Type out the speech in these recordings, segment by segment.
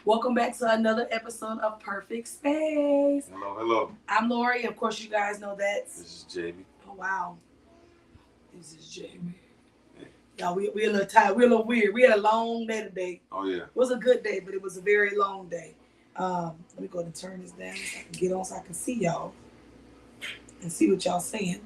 Welcome back to another episode of Perfect Space. Hello, hello. I'm Lori. Of course, you guys know that. This is Jamie. Oh, wow. This is Jamie. Y'all, we a little tired. We're a little weird. We had a long day today. Oh, yeah. It was a good day, but it was a very long day. Let me go ahead and turn this down so I can get on so I can see y'all and see what y'all saying.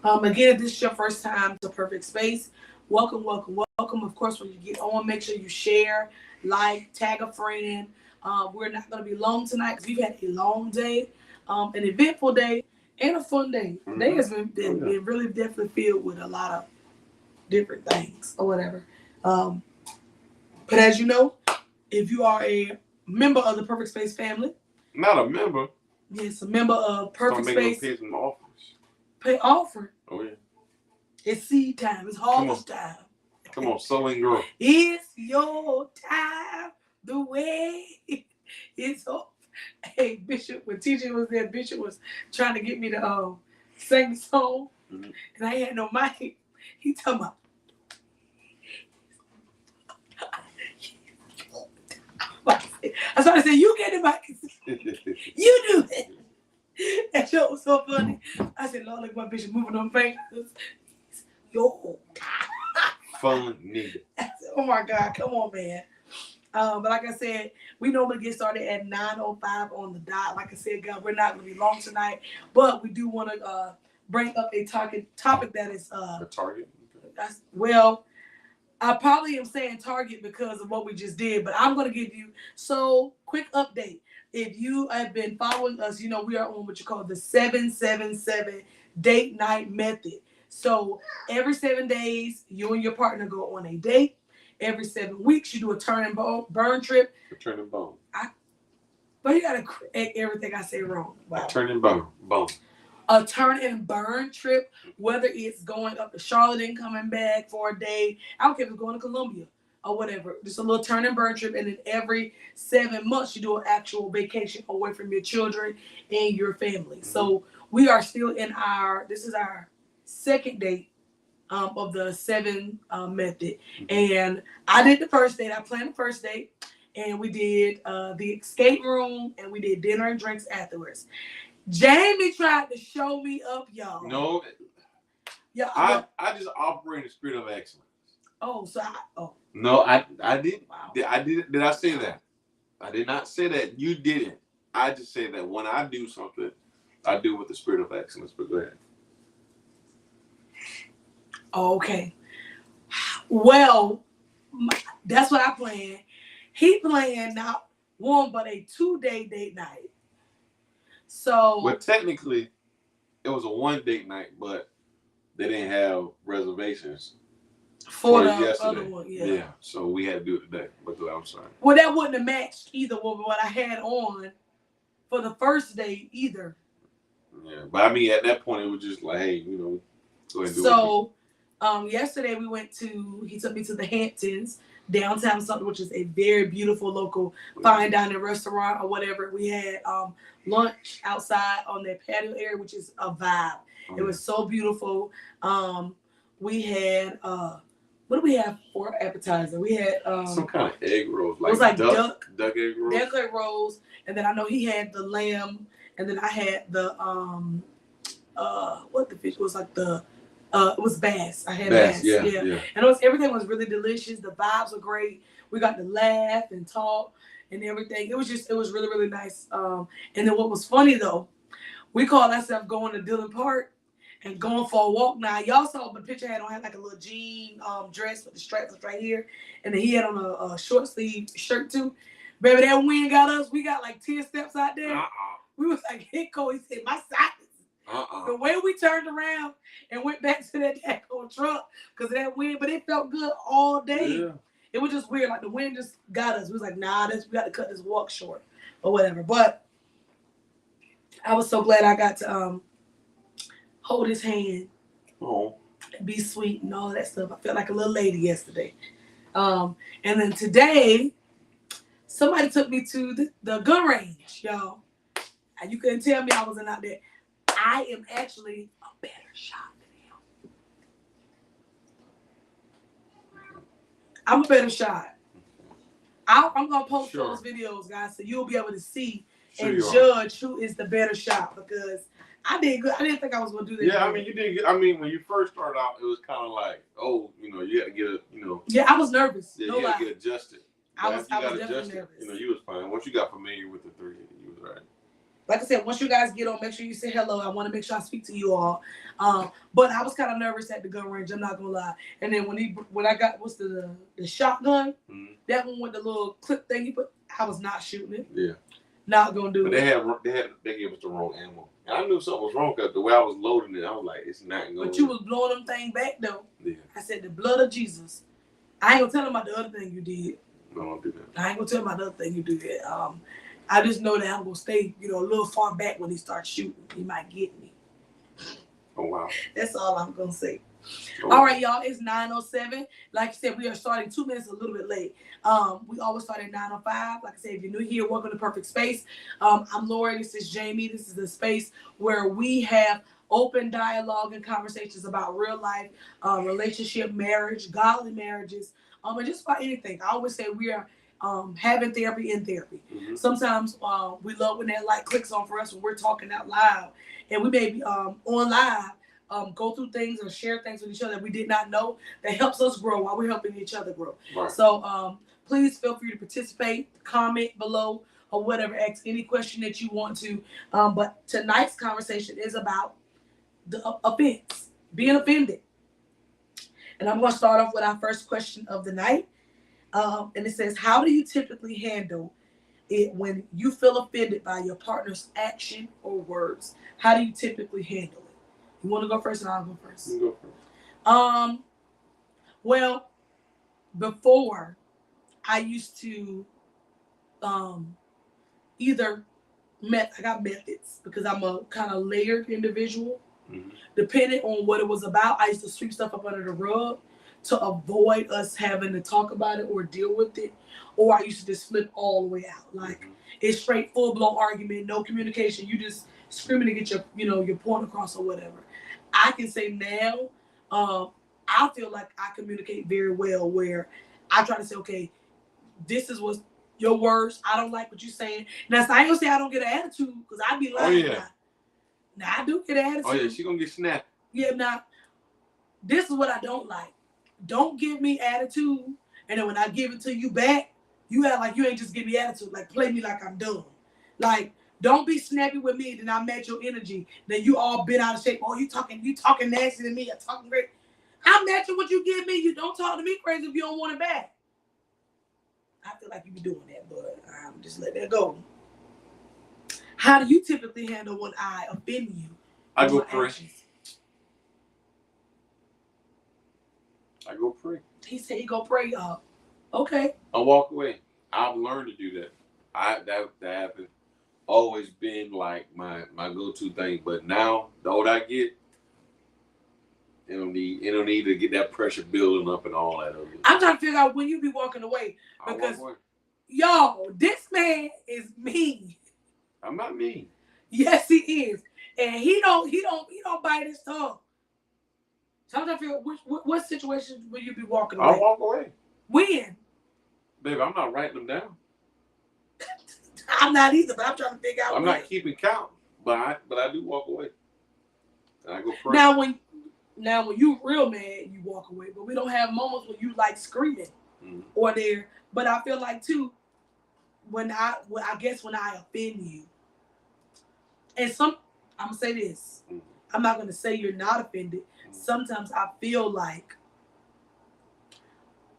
Again, if this is your first time to Perfect Space, welcome, welcome, welcome. Of course, when you get on, make sure you share, like, tag a friend. We're not going to be long tonight because we've had a long day, an eventful day, and a fun day. Today has been really definitely filled with a lot of different things or whatever. But as you know, if you are a member of the Perfect Space family, not a member. Yes, a member of Perfect Space. Pay some offers. Pay offering. Oh yeah. It's seed time. It's harvest time. Come on, sowing girl. It's your time. The way it's up. Hey, Bishop, when TJ was there, Bishop was trying to get me to sing the song, and I had no mic. He talking about. I started saying, "You get the mic. You do it." That show was so funny. I said, "Lord, look at my Bishop moving on fingers." Yo. Fun nigga. Oh my God, come on, man. But like I said, we normally get started at 9:05 on the dot. Like I said, God, we're not going to be long tonight, but we do want to bring up a topic that is a target. Well, I probably am saying target because of what we just did, but I'm going to give you quick update. If you have been following us, you know we are on what you call the 777 date night method. So every 7 days, you and your partner go on a date. Every 7 weeks, you do a turn and burn trip. A turn and bone. But you gotta correct everything I say wrong. Wow. A turn and bone. A turn and burn trip, whether it's going up to Charlotte and coming back for a day. I don't care if it's going to Columbia or whatever. Just a little turn and burn trip, and then every 7 months you do an actual vacation away from your children and your family. So we are still in this is our second date of the 7 method. And I did the first date. I planned the first date, and we did the escape room, and we did dinner and drinks afterwards. Jamie tried to show me up, y'all. No. Yeah, I just operate in the spirit of excellence. Oh, so No, I didn't. Wow. Did I say that? I did not say that. You didn't. I just say that when I do something, I do with the spirit of excellence. But go ahead. Okay. Well, that's what I planned. He planned not one but a 2-day date night. So, well, technically, it was a 1 date night, but they didn't have reservations for the yesterday. Other one. Yeah, so we had to do it today. But I'm sorry. Well, that wouldn't have matched either with what I had on for the first date either. Yeah, but I mean, at that point, it was just like, hey, go ahead and do it. So, yesterday he took me to the Hamptons, downtown something, which is a very beautiful local fine dining restaurant or whatever. We had lunch outside on their patio area, which is a vibe. It was so beautiful. We had what do we have for appetizer? We had some kind of egg rolls, it was like duck egg rolls. Duck egg rolls, and then I know he had the lamb, and then I had the what the fish was like the. It was bass. I had bass. Yeah. And everything was really delicious. The vibes were great. We got to laugh and talk and everything. It was really, really nice. And then what was funny though, we called ourselves going to Dillon Park and going for a walk. Now y'all saw the picture I had like a little jean dress with the straps right here, and then he had on a short sleeve shirt too. Baby, that wind got us. We got like 10 steps out there. We was like, "Hey, Cole," he said, "My side." The way we turned around and went back to that daggone truck because of that wind, but it felt good all day. Yeah. It was just weird. Like the wind just got us. We was like, nah, we got to cut this walk short or whatever. But I was so glad I got to hold his hand, and be sweet and all that stuff. I felt like a little lady yesterday. And then today, somebody took me to the gun range, y'all. And you couldn't tell me I wasn't out there. I am actually a better shot than him. I'm a better shot. I'm gonna post those videos, guys, so you'll be able to see and judge who is the better shot, because I did good. I didn't think I was gonna do that. Yeah, I mean, you did good. I mean, when you first started out, it was kind of like, oh, you had to get Yeah, I was nervous. Yeah, no you lie. had to get adjusted. I was definitely nervous. You was fine. Once you got familiar with the three, you was right. Like I said, once you guys get on, make sure you say hello. I want to make sure I speak to you all. But I was kind of nervous at the gun range. I'm not gonna lie. And then when I got the shotgun, that one with the little clip thing he put, I was not shooting it. Yeah. Not gonna do it. They gave us the wrong ammo. And I knew something was wrong because the way I was loading it, I was like, it's not going. But you was blowing them thing back though. Yeah. I said the blood of Jesus. I ain't gonna tell them about the other thing you did. No, don't do that. I ain't gonna tell them about the other thing you did. I just know that I'm gonna stay, a little far back when he starts shooting. He might get me. Oh wow. That's all I'm gonna say. Oh. All right, y'all. It's 9:07. Like I said, we are starting 2 minutes a little bit late. We always start at 9:05. Like I said, if you're new here, welcome to Perfect Space. I'm Lori. This is Jamie. This is the space where we have open dialogue and conversations about real life, relationship, marriage, godly marriages, and just about anything. I always say we are having therapy in therapy. Mm-hmm. Sometimes we love when that light clicks on for us when we're talking out loud, and we may be on live. Go through things or share things with each other that we did not know that helps us grow while we're helping each other grow. Right. So please feel free to participate, comment below, or whatever. Ask any question that you want to. But tonight's conversation is about the offense, being offended. And I'm going to start off with our first question of the night. And it says, how do you typically handle it when you feel offended by your partner's action or words? How do you typically handle it? You want to go first, and I'll go first. You go first. Well, before I used to I got methods because I'm a kind of layered individual. Mm-hmm. Depending on what it was about, I used to sweep stuff up under the rug to avoid us having to talk about it or deal with it. Or I used to just flip all the way out. Like, it's straight full-blown argument, no communication. You just screaming to get your point across or whatever. I can say now, I feel like I communicate very well where I try to say, okay, this is what your words, I don't like what you're saying. Now, so I ain't gonna say I don't get an attitude, because I be lying. Oh, yeah. Now, I do get an attitude. Oh, yeah, she gonna get snapped. Yeah, now, this is what I don't like. Don't give me attitude, and then when I give it to you back, you act like you ain't just give me attitude. Like, play me like I'm dumb. Like, don't be snappy with me, then I match your energy. Then you all been out of shape. Oh, you talking nasty to me. I'm talking great. I'm matching what you give me. You don't talk to me crazy if you don't want it back. I feel like you be doing that, but I'm just let that go. How do you typically handle when I offend you? I go pray. I go pray. He said he go pray. Okay. I walk away. I've learned to do that. That happened. Always been like my go-to thing, but now the older I get, it don't need to get that pressure building up and all that. I'm trying to figure out when you be walking away, because y'all, this man is mean. I'm not mean. Yes, he is, and he don't bite his tongue. So I'm trying to figure out what situations will you be walking away? I'll walk away. When? Baby, I'm not writing them down. I'm not either, but I'm trying to figure out. I'm not keeping count, but I do walk away. And I go pray. Now when you real mad, you walk away. But we don't have moments when you like screaming or there. But I feel like too, when I offend you, and I'm gonna say this. I'm not gonna say you're not offended. Sometimes I feel like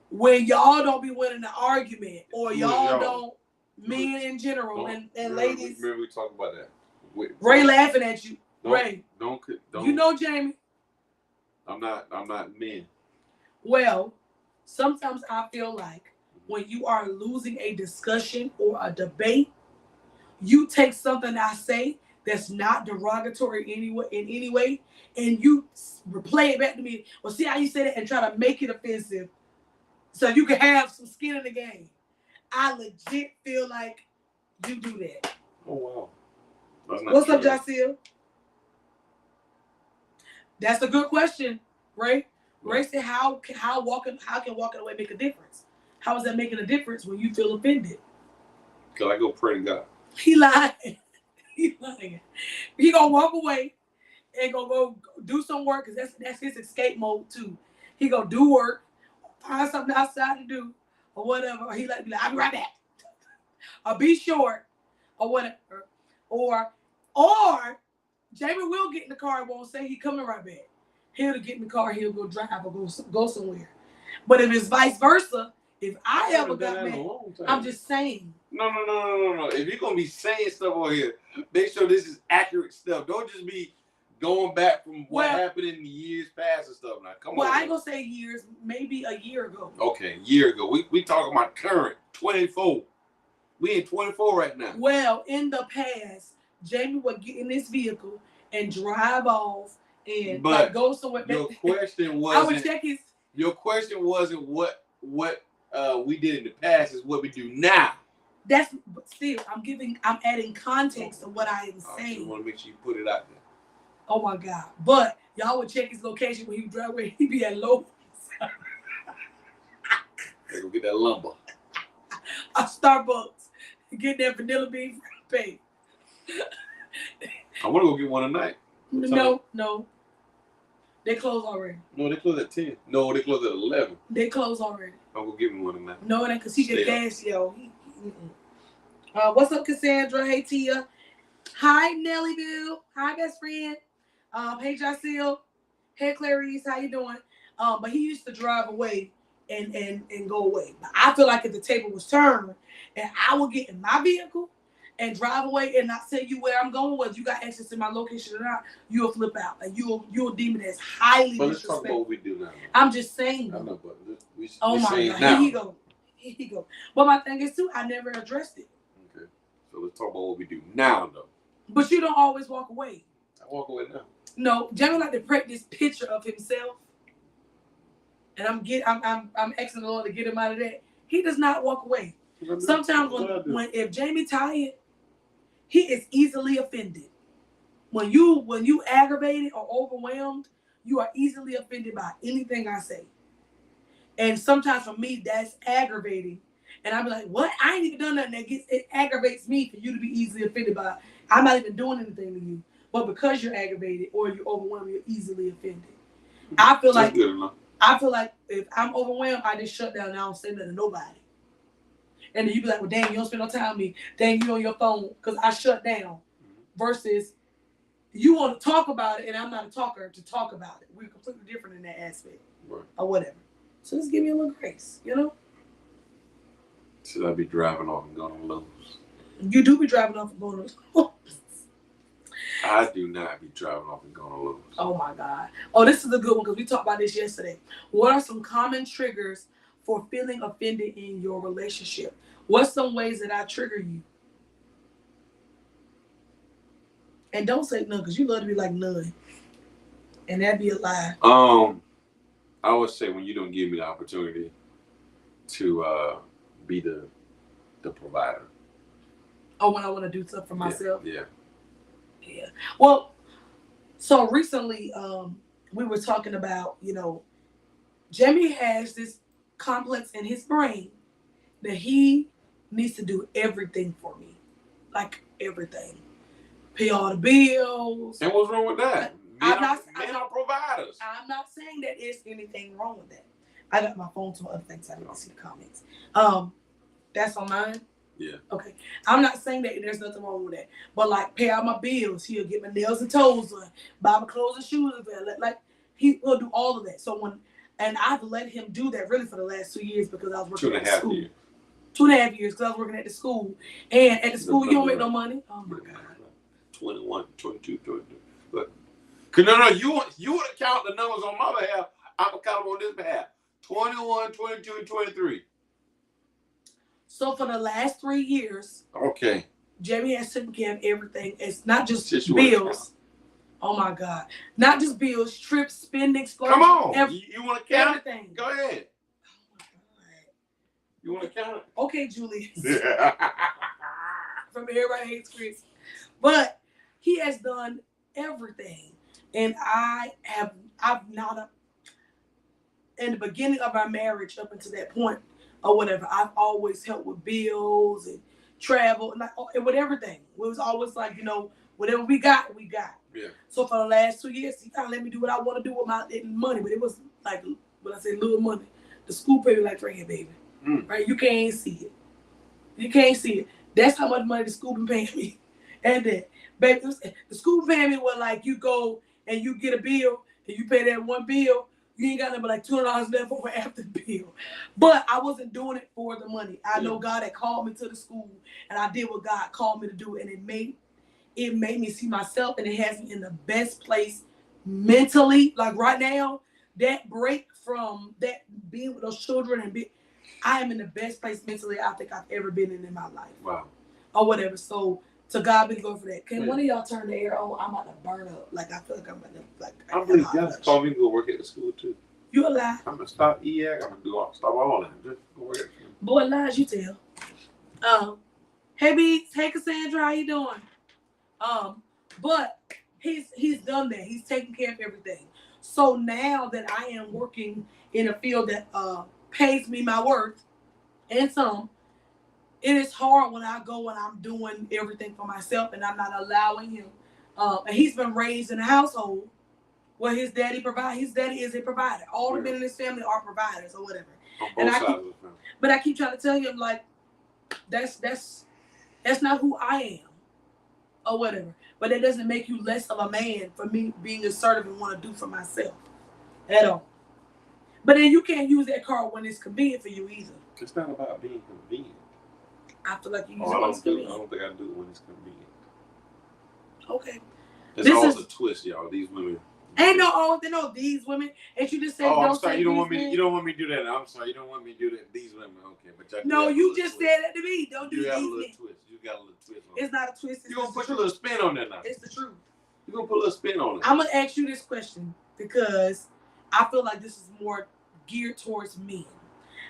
when y'all don't be winning the argument, or y'all don't. Men in general and ladies. Remember we talked about that. Ray laughing at you. Ray. Don't. You know, Jamie. I'm not men. Well, sometimes I feel like when you are losing a discussion or a debate, you take something I say that's not derogatory in any way, and you replay it back to me. Well, see how you said it, and try to make it offensive so you can have some skin in the game. I legit feel like you do that. Oh, wow. What's up, Jaceel? That's a good question, Ray. Ray said, how can walking away make a difference? How is that making a difference when you feel offended? Cause I go pray to God. He lying. He lying. He gonna walk away and gonna go do some work because that's his escape mode too. He gonna do work, find something outside to do, or whatever. Or he like be like, I'll be right back. Or be short, or whatever. Or Jamie will get in the car and won't say he coming right back. He'll get in the car, he'll go drive or go somewhere. But if it's vice versa, if I ever got mad, I'm just saying. No. If you're gonna be saying stuff over here, make sure this is accurate stuff. Don't just be going back from what happened in the years past and stuff. Now, come on. Well, I ain't gonna say years, maybe a year ago. Okay, year ago. We talking about current 24. We in 24 right now. Well, in the past, Jamie would get in this vehicle and drive off and like go somewhere. Your question wasn't. I would check his. Your question wasn't what we did in the past. Is what we do now. But still, I'm adding context to what I am saying. I want to make sure you put it out there. Oh my God! But y'all would check his location when he drive away. He be at Lowe's. Go get that lumber. A Starbucks. Get that vanilla bean frappe. I want to go get one tonight. No. They close already. No, they close at 10. No, they close at 11. They close already. I'm going to give me one tonight. No, that because he get gas, yo. What's up, Cassandra? Hey, Tia. Hi, Nelly Bill. Hi, best friend. Hey, Jacille. Hey, Clarice. How you doing? But he used to drive away and go away. But I feel like if the table was turned and I would get in my vehicle and drive away and not tell you where I'm going, whether you got access to my location or not, you'll flip out. And you'll deem it as highly disrespectful. Let's talk about what we do now. I'm just saying. I know, but oh my God. Now. Here he go. But my thing is too, I never addressed it. Okay. So let's talk about what we do now though. But you don't always walk away. I walk away now. No, Jamie like to print this picture of himself. And I'm asking the Lord to get him out of that. He does not walk away. Sometimes if Jamie tired, he is easily offended. When you aggravated or overwhelmed, you are easily offended by anything I say. And sometimes for me, that's aggravating. And I'll be like, what? I ain't even done nothing. It aggravates me for you to be easily offended by. I'm not even doing anything to you. But because you're aggravated or you're overwhelmed, you're easily offended. I feel like if I'm overwhelmed, I just shut down and I don't say nothing to nobody. And then you be like, well, dang, you don't spend no time with me. Dang, you on your phone because I shut down. Versus you want to talk about it and I'm not a talker to talk about it. We're completely different in that aspect. Right. Or whatever. So just give me a little grace, you know? Should I be driving off and going to lose? You do be driving off and going to lose. I do not be driving off and going to lose. Oh my God. Oh, this is a good one because we talked about this yesterday. What are some common triggers for feeling offended in your relationship? What's some ways that I trigger you? And don't say none because you love to be like none. And that'd be a lie. I would say when you don't give me the opportunity to be the provider. Oh, when I want to do stuff for myself? Yeah. Well, so recently we were talking about, Jamie has this complex in his brain that he needs to do everything for me. Like everything. Pay all the bills. And what's wrong with that? Men are providers. I'm not saying that there's anything wrong with that. I got my phone to other things. I didn't see the comments. That's on mine? Yeah. Okay. I'm not saying that there's nothing wrong with that. But like pay out my bills. He'll get my nails and toes done. Buy my clothes and shoes. Like he will do all of that. So and I've let him do that really for the last 2 years because I was working at the school. 2.5 years because I was working at the school. And at the school you don't make no money. Oh my God. 21, 22, 23. But no, you would count the numbers on my behalf. I'm gonna count them on this behalf. 21, 22, and 23. So for the last 3 years, okay, Jamie has taken care of everything. It's not just bills. Oh my God, not just bills, trips, spending, Come on, you want to count everything? Go ahead. Oh my God, you want to count it? Okay, Julius. From Everybody Hates Chris, but he has done everything, and in the beginning of our marriage up until that point or whatever, I've always helped with bills and travel and with everything. It was always like, whatever we got, we got. Yeah. So for the last 2 years, he kind of let me do what I want to do with my money, but it was like, when I say little money, the school paid me like right here, baby. Right? You can't see it. You can't see it. That's how much money the school been paying me. And then, baby, the school paying me was like you go and you get a bill and you pay that one bill, you ain't got nothing but like $200 left over after the bill. But I wasn't doing it for the money. I know God had called me to the school, and I did what God called me to do, and it made me see myself, and it has me in the best place mentally. Like right now, that break from that being with those children I am in the best place mentally I think I've ever been in my life. Wow. Or whatever. So to God be the glory for that. Can one of y'all turn the air on? I'm about to burn up. Like I feel like I'm about to I believe y'all call me to go work at the school too. You alive? I'm gonna stop EAC. I'm gonna stop all that. Just go work at the school. Boy, lies you tell. Hey Beats, hey Cassandra, how you doing? But he's done that. He's taking care of everything. So now that I am working in a field that pays me my worth and some, it is hard when I go and I'm doing everything for myself and I'm not allowing him. And he's been raised in a household where his daddy provides. His daddy is a provider. All the men in his family are providers or whatever. On both sides of the family. But I keep trying to tell him like that's not who I am or whatever. But that doesn't make you less of a man for me being assertive and want to do for myself at all. But then you can't use that card when it's convenient for you either. It's not about being convenient. I feel like you use it when it's convenient. I don't think I do it when it's convenient. Okay. It's always a twist, y'all. These women. Ain't no these women. And you just say I'm don't sorry, say you don't these want me. men. You don't want me to do that. I'm sorry, you don't want me to do that. These women, okay, but no, you just said that to me. Don't do you these got a men. little twist. You got a little twist on it's not a twist. You're gonna put your little spin on that now. It's the truth. You're gonna put a little spin on it. I'm gonna ask you this question because I feel like this is more geared towards men.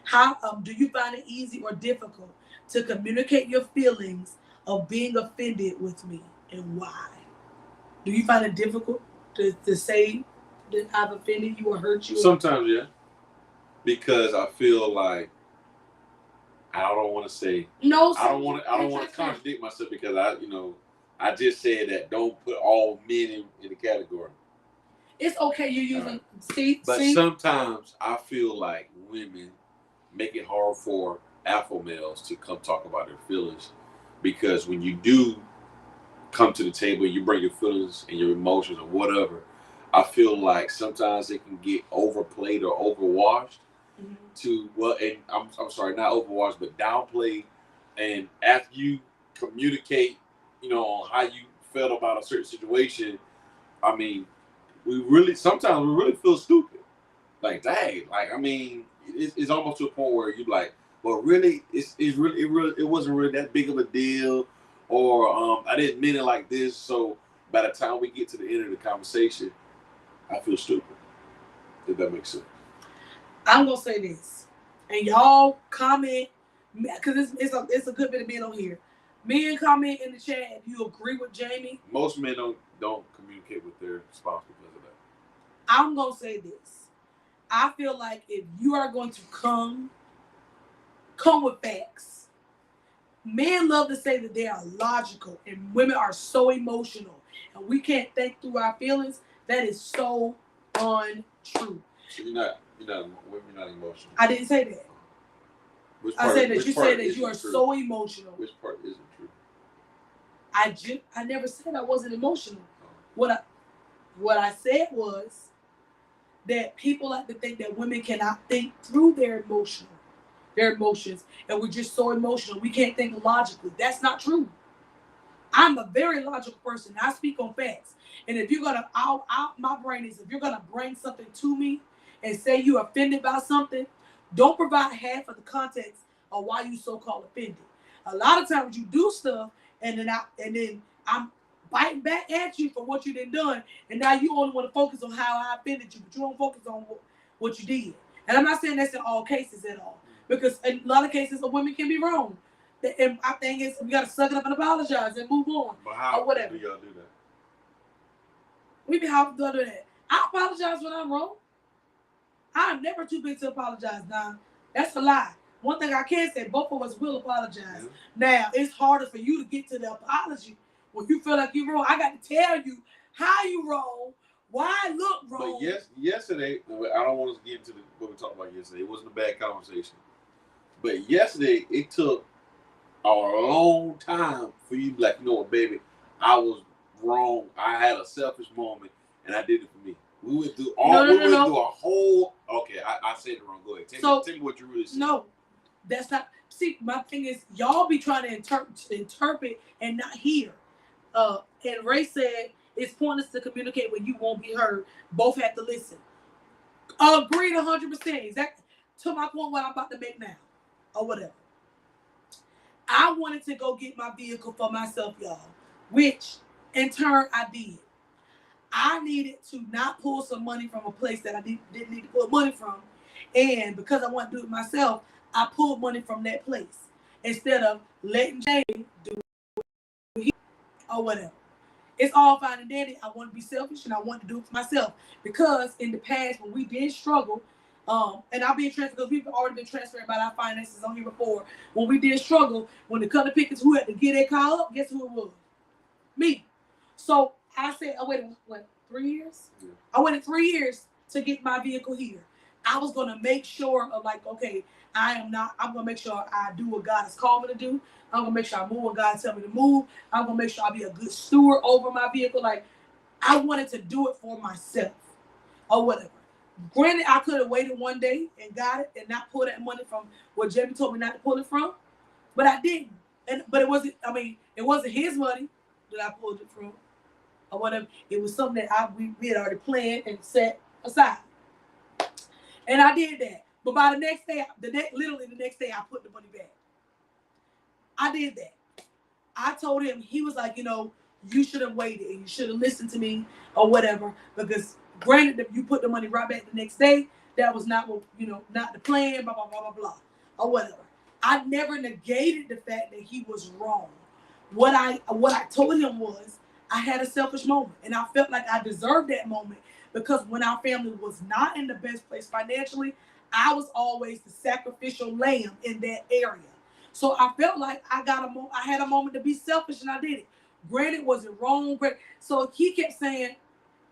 How do you find it easy or difficult to communicate your feelings of being offended with me, and why? Do you find it difficult to say that I've offended you or hurt you? Sometimes, yeah. Because I feel like I don't want to say no. I don't want to contradict myself because I just said that don't put all men in the category. It's okay you're using But sometimes I feel like women make it hard for alpha males to come talk about their feelings, because when you do come to the table, you bring your feelings and your emotions or whatever, I feel like sometimes it can get overplayed or overwashed. And I'm sorry, not overwashed, but downplayed. And after you communicate, on how you felt about a certain situation, I mean, sometimes we really feel stupid. Like, dang, it's almost to a point where you're like, well, really, it wasn't really that big of a deal, or I didn't mean it like this. So by the time we get to the end of the conversation, I feel stupid. If that makes sense. I'm gonna say this, and y'all comment because it's a good bit of men on here. Men comment in the chat if you agree with Jamie. Most men don't communicate with their spouse because of that. I'm gonna say this. I feel like if you are going to come with facts, men love to say that they are logical and women are so emotional and we can't think through our feelings. That is so untrue. So you're not emotional. I didn't say that. I said that you said that you are so emotional. Which part isn't true? I never said I wasn't emotional. What I said was that people like to think that women cannot think through their emotions, and we're just so emotional we can't think logically. That's not true. I'm a very logical person. I speak on facts, and if you're gonna, my brain is, if you're gonna bring something to me and say you're offended by something, don't provide half of the context of why you so-called offended. A lot of times you do stuff, and then I'm biting back at you for what you done, and now you only want to focus on how I offended you, but you don't focus on what you did. And I'm not saying that's in all cases at all, because in a lot of cases a woman can be wrong. And my thing is, we gotta suck it up and apologize and move on. But how or whatever. do y'all do that? How do I do that? I apologize when I'm wrong. I'm never too big to apologize. Now, that's a lie. One thing I can say, both of us will apologize. Yeah. Now, it's harder for you to get to the apology when you feel like you're wrong. I got to tell you how you wrong, why I look wrong. But yesterday, I don't want to get into what we talked about yesterday. It wasn't a bad conversation. But yesterday, it took a long time for you to be like, you know what, baby, I was wrong. I had a selfish moment, and I did it for me. We went through through a whole. Okay, I said it wrong. Go ahead. Tell me what you really said. No, that's not. See, my thing is, y'all be trying to interpret and not hear. And Ray said it's pointless to communicate when you won't be heard. Both have to listen. Agreed 100%. Exactly. To my point, what I'm about to make now, or whatever. I wanted to go get my vehicle for myself, y'all, which in turn I did. I needed to not pull some money from a place that I didn't need to pull money from. And because I want to do it myself, I pulled money from that place instead of letting Jay do it or whatever. It's all fine and dandy. I want to be selfish and I want to do it for myself. Because in the past, when we did struggle, and I'll be transferred because we've already been transferred about our finances on here before. When we did struggle, when the color pickers who had to get their car up, guess who it was? Me. So I said, I waited, 3 years? Yeah. I waited 3 years to get my vehicle here. I was going to make sure of okay, I'm going to make sure I do what God has called me to do. I'm going to make sure I move what God tells me to move. I'm going to make sure I be a good steward over my vehicle. I wanted to do it for myself or whatever. Granted, I could have waited one day and got it and not pull that money from what Jamie told me not to pull it from, but I didn't. But it wasn't. It wasn't his money that I pulled it from, or whatever. It was something that we had already planned and set aside, and I did that. But by the next day, literally the next day, I put the money back. I did that. I told him, he was like, you should have waited and you should have listened to me or whatever, because. Granted, if you put the money right back the next day, that was not what, not the plan, blah, blah, blah, blah, blah, or whatever. I never negated the fact that he was wrong. What I told him was I had a selfish moment, and I felt like I deserved that moment because when our family was not in the best place financially, I was always the sacrificial lamb in that area. So I felt like I had a moment to be selfish, and I did it. Granted, was it wrong? So he kept saying,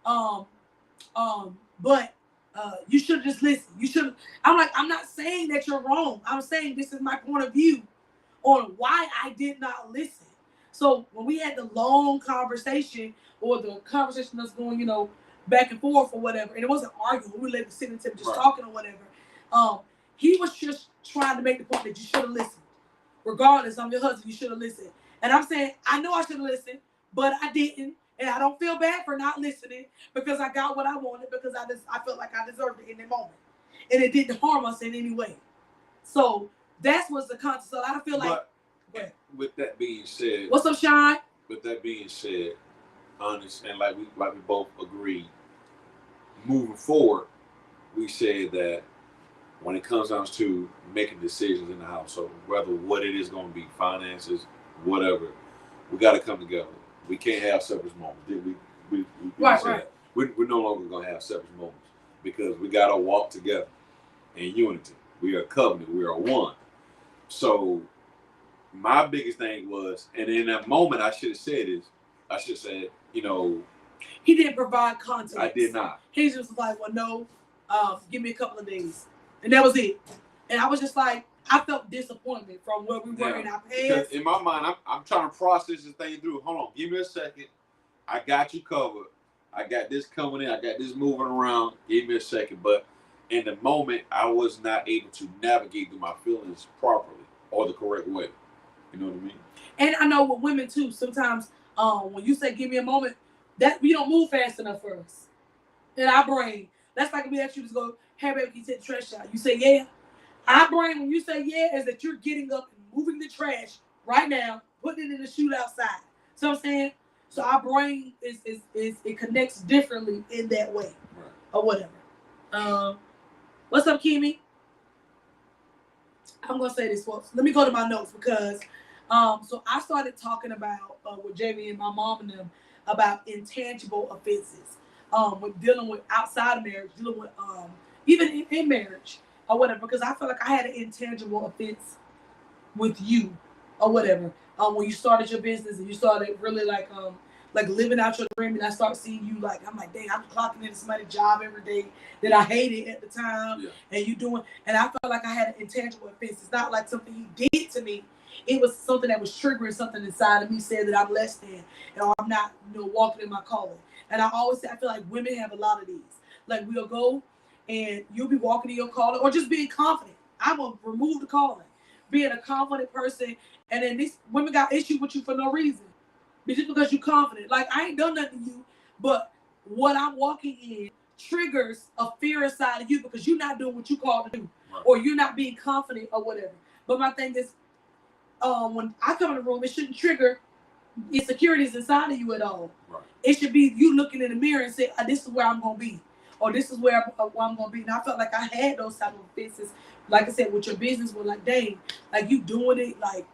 but you should just listen. You should. I'm like, I'm not saying that you're wrong. I'm saying this is my point of view on why I did not listen. So when we had the long conversation or the conversation that's going, back and forth or whatever, and it wasn't arguing. We were sitting to just talking or whatever. He was just trying to make the point that you should have listened. Regardless, I'm your husband. You should have listened. And I'm saying, I know I should have listened, but I didn't. And I don't feel bad for not listening because I got what I wanted because I felt like I deserved it in that moment. And it didn't harm us in any way. So that was the concept. So I feel like... But with that being said... What's up, Sean? With that being said, honest, and like we both agreed, moving forward, we said that when it comes down to making decisions in the household, whether what it is going to be, finances, whatever, we got to come together. We can't have selfish moments. We right. We're no longer going to have selfish moments because we got to walk together in unity. We are a covenant. We are one. So my biggest thing was, and in that moment, I should have said, he didn't provide context. I did not. He just was like, well, no, give me a couple of days. And that was it. And I was just like, I felt disappointment from where we were in our past. Because in my mind, I'm trying to process this thing through. Hold on, give me a second. I got you covered. I got this coming in. I got this moving around. Give me a second. But in the moment, I was not able to navigate through my feelings properly or the correct way. You know what I mean? And I know with women too, sometimes when you say give me a moment, that we don't move fast enough for us. In our brain. That's like if we ask you to go, hey baby, can you take the trash out? You say yeah. Our brain, when you say yeah, is that you're getting up and moving the trash right now, putting it in the chute outside. So I'm saying, so our brain is it connects differently in that way, right, or whatever. What's up, Kimi? I'm gonna say this, folks. Let me go to my notes because, so I started talking about with Jamie and my mom and them about intangible offenses, with dealing with outside of marriage, dealing with even in marriage or whatever, because I feel like I had an intangible offense with you or whatever. When you started your business and you started really like living out your dream, and I start seeing you like, I'm like, dang, I'm clocking into somebody's job every day that I hated at the time, and you doing, and I felt like I had an intangible offense. It's not like something you did to me. It was something that was triggering something inside of me, saying that I'm less than, or I'm not, walking in my calling. And I always say, I feel like women have a lot of these. Like we'll go and you'll be walking in your calling, or just being confident. I'm gonna remove the calling, being a confident person, and then these women got issue with you for no reason, just because you're confident. Like I ain't done nothing to you, but what I'm walking in triggers a fear inside of you because you're not doing what you called to do, or you're not being confident or whatever. But my thing is, when I come in the room, it shouldn't trigger insecurities inside of you at all. Right. It should be you looking in the mirror and say, "This is where I'm gonna be," or "This is where I'm gonna be." And I felt like I had those type of offenses, like I said, with your business. Were like, dang, like you doing it, like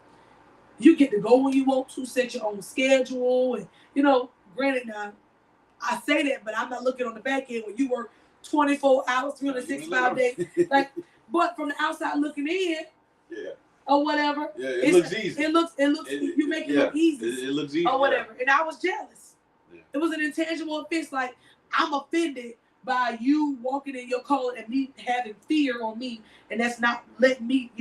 you get to go when you want to, set your own schedule, and granted now, I say that, but I'm not looking on the back end when you work 24 hours, 365 days, like. But from the outside looking in, or whatever, it looks easy. It looks. You make it look easy. It looks easy, or whatever. And I was jealous. It was an intangible offense. Like I'm offended by you walking in your calling and me having fear on me, and that's not letting me,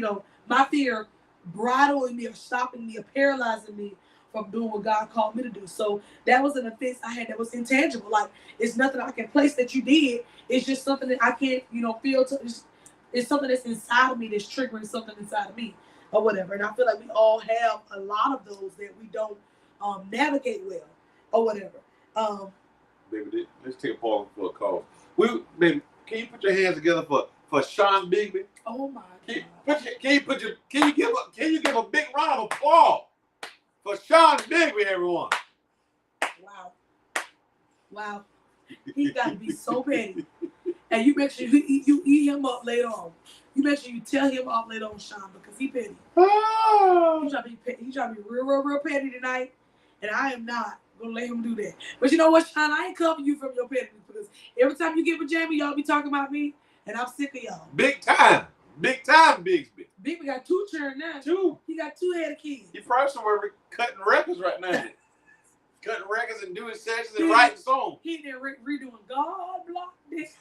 my fear bridling me or stopping me or paralyzing me from doing what God called me to do. So that was an offense I had that was intangible. Like it's nothing I can place that you did. It's just something that I can't, feel. It's something that's inside of me that's triggering something inside of me or whatever. And I feel like we all have a lot of those that we don't navigate well or whatever. Baby, let's take a pause for a call. Baby, can you put your hands together for Sean Bigby? Oh my God! Can you give a big round of applause for Sean Bigby, everyone? Wow, he got to be so petty. And you make sure you eat him up later on. You make sure you tell him off later on, Sean, because he petty. Oh. He try to be real petty tonight, and I am not gonna let him do that. But you know what, Sean? I ain't covering you from your pettiness because every time you get with Jamie, y'all be talking about me, and I'm sick of y'all. Big time, Bigsby. Bigby got 2 children now. 2. He got 2 head of kids. He probably somewhere cutting records right now. Cutting records and doing sessions and writing songs. He there redoing God Block This.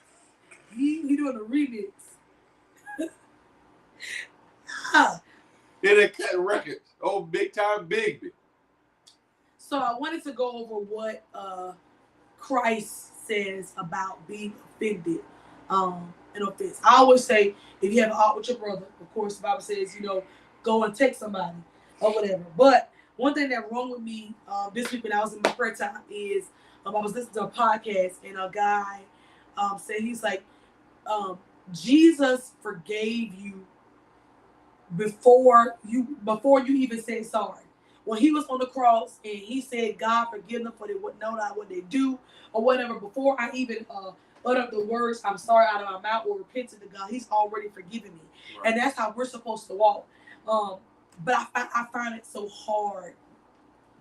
He doing a remix. They're cutting records. Oh, big time Bigby. So I wanted to go over what Christ says about being offended and offense. I always say, if you have an art with your brother, of course, the Bible says, go and take somebody or whatever. But one thing that wrong with me this week when I was in my prayer time is I was listening to a podcast and a guy said, he's like, Jesus forgave you before you even said sorry. When he was on the cross and he said, God forgive them for they would know not what they do or whatever, before I even uttered the words I'm sorry out of my mouth or repented to God, he's already forgiven me. Right. And that's how we're supposed to walk. But I find it so hard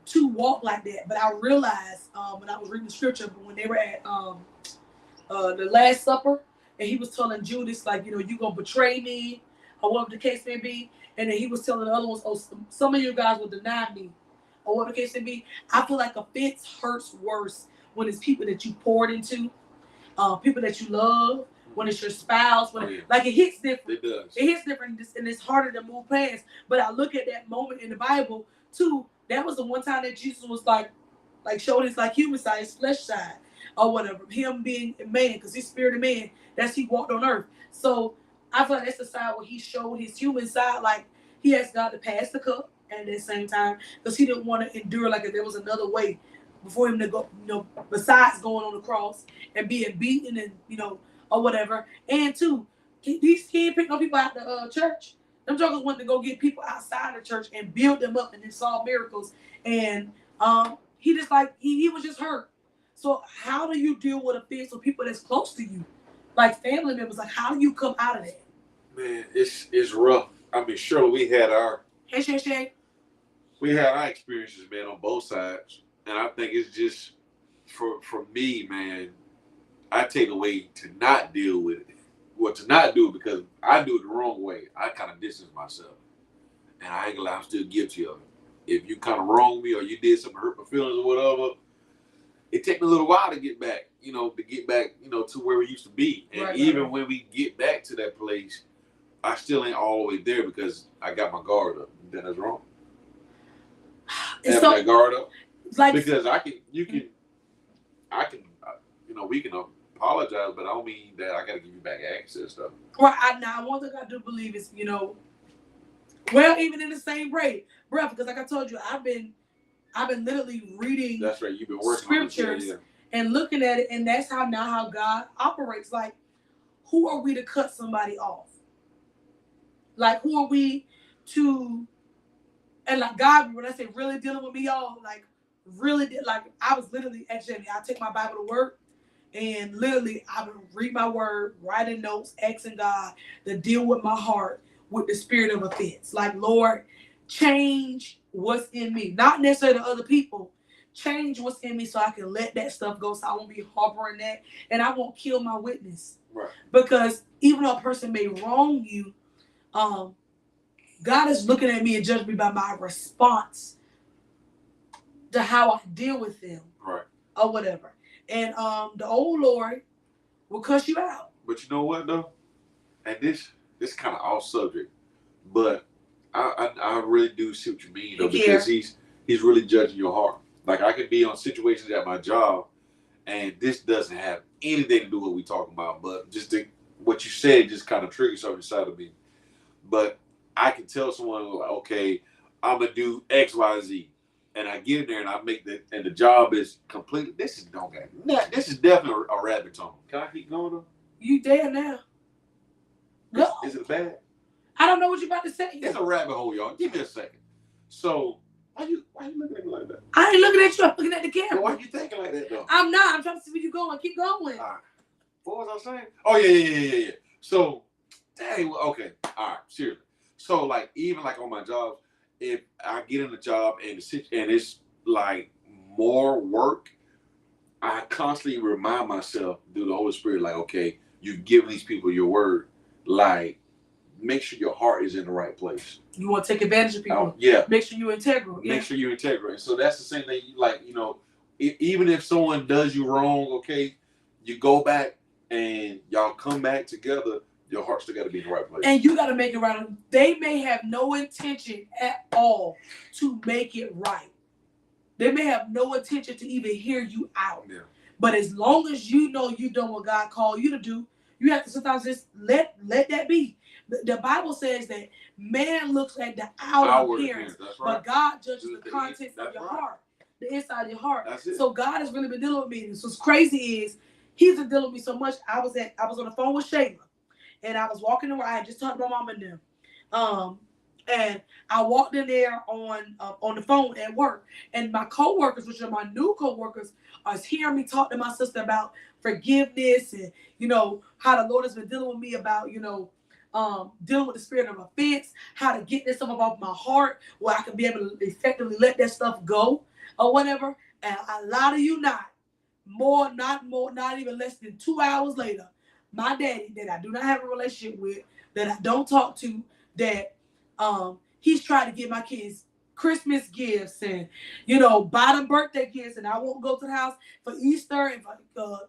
to walk like that. But I realized when I was reading the scripture, when they were at the Last Supper, and he was telling Judas, like, you gonna betray me, or whatever the case may be. And then he was telling the other ones, oh, some of you guys will deny me, or whatever the case may be. I feel like offense hurts worse when it's people that you poured into, people that you love, when it's your spouse, like it hits different. It does. It hits different, and it's harder to move past. But I look at that moment in the Bible too. That was the one time that Jesus was like showed his like human side, his flesh side, or whatever. Him being a man, because he's spirit of man. That's he walked on earth. So I feel like that's the side where he showed his human side, like he asked God to pass the cup at the same time, because he didn't want to endure like if there was another way before him to go, besides going on the cross and being beaten and or whatever. And two, he didn't pick no people out the church. Them jokers went to go get people outside the church and build them up and then saw miracles. And he just he was just hurt. So how do you deal with offense with people that's close to you, like family members? Like, how do you come out of that? Man, it's rough. I mean, sure, we had our experiences, man, on both sides, and I think it's just for me, man. I take away to not deal with it. what to not do, because I do it the wrong way. I kind of distance myself, and I ain't gonna lie, I'm still guilty of it. If you kind of wronged me or you did some hurt my feelings or whatever, it takes me a little while to get back, to where we used to be. And even when we get back to that place, I still ain't all the way there because I got my guard up. Then that's wrong. Having that guard up, because we can apologize, but I don't mean that I got to give you back access stuff. Right. Now, one thing I do believe is, well, even in the same rate, bro, because like I told you, I've been literally reading. That's right. You've been working scriptures and looking at it, and that's how God operates. Like, who are we to cut somebody off? Like, who are we to? And like God, when I say really dealing with me, y'all, like really, like I was literally actually, I take my Bible to work, and literally I would read my word, writing notes, asking God to deal with my heart with the spirit of offense. Like, Lord, change what's in me, not necessarily the other people. Change what's in me so I can let that stuff go, so I won't be harboring that, and I won't kill my witness. Right. Because even though a person may wrong you, God is looking at me and judging me by my response to how I deal with them, right, or whatever. And the old Lord will cuss you out. But you know what though? And this kind of off subject, but I really do see what you mean though, because he's really judging your heart. Like, I could be on situations at my job, and this doesn't have anything to do with what we're talking about, but just what you said just kind of triggers something inside of me. But I can tell someone, like, okay, I'm gonna do X, Y, Z, and I get in there and I make and the job is completely. This is definitely a rabbit hole. Can I keep going though? You there now? Go. Is it bad? I don't know what you're about to say. It's a rabbit hole, y'all. Give me a second. So why you looking at me like that? I ain't looking at you. I'm looking at the camera. Well, why you thinking like that though? I'm not. I'm trying to see where you going. Keep going. All right. What was I saying? Oh yeah. So, dang. Okay. All right. Seriously. So, like, even like on my jobs, if I get in the job and it's like more work, I constantly remind myself through the Holy Spirit, like, okay, you've given these people your word. Like, make sure your heart is in the right place. You want to take advantage of people. Yeah. Make sure you're integral. Make sure you're integral. And so that's the same thing. Like, even if someone does you wrong, okay, you go back and y'all come back together. Your heart still got to be in the right place. And you got to make it right. They may have no intention at all to make it right. They may have no intention to even hear you out. Yeah. But as long as you know you've done what God called you to do, you have to sometimes just let that be. The Bible says that man looks at the outer appearance, right, but God judges the contents of your heart, the inside of your heart. That's it. So God has really been dealing with me. And what's crazy is he's been dealing with me so much. I was on the phone with Shayla. And I was walking around. I had just talked to my mom and them, and I walked in there on the phone at work. And my coworkers, which are my new coworkers, are hearing me talk to my sister about forgiveness and how the Lord has been dealing with me about dealing with the spirit of offense, how to get this stuff off my heart, where I can be able to effectively let that stuff go or whatever. And a lot of you not even less than 2 hours later. My daddy, that I do not have a relationship with, that I don't talk to, that he's trying to get my kids Christmas gifts and buy them birthday gifts, and I won't go to the house for Easter and for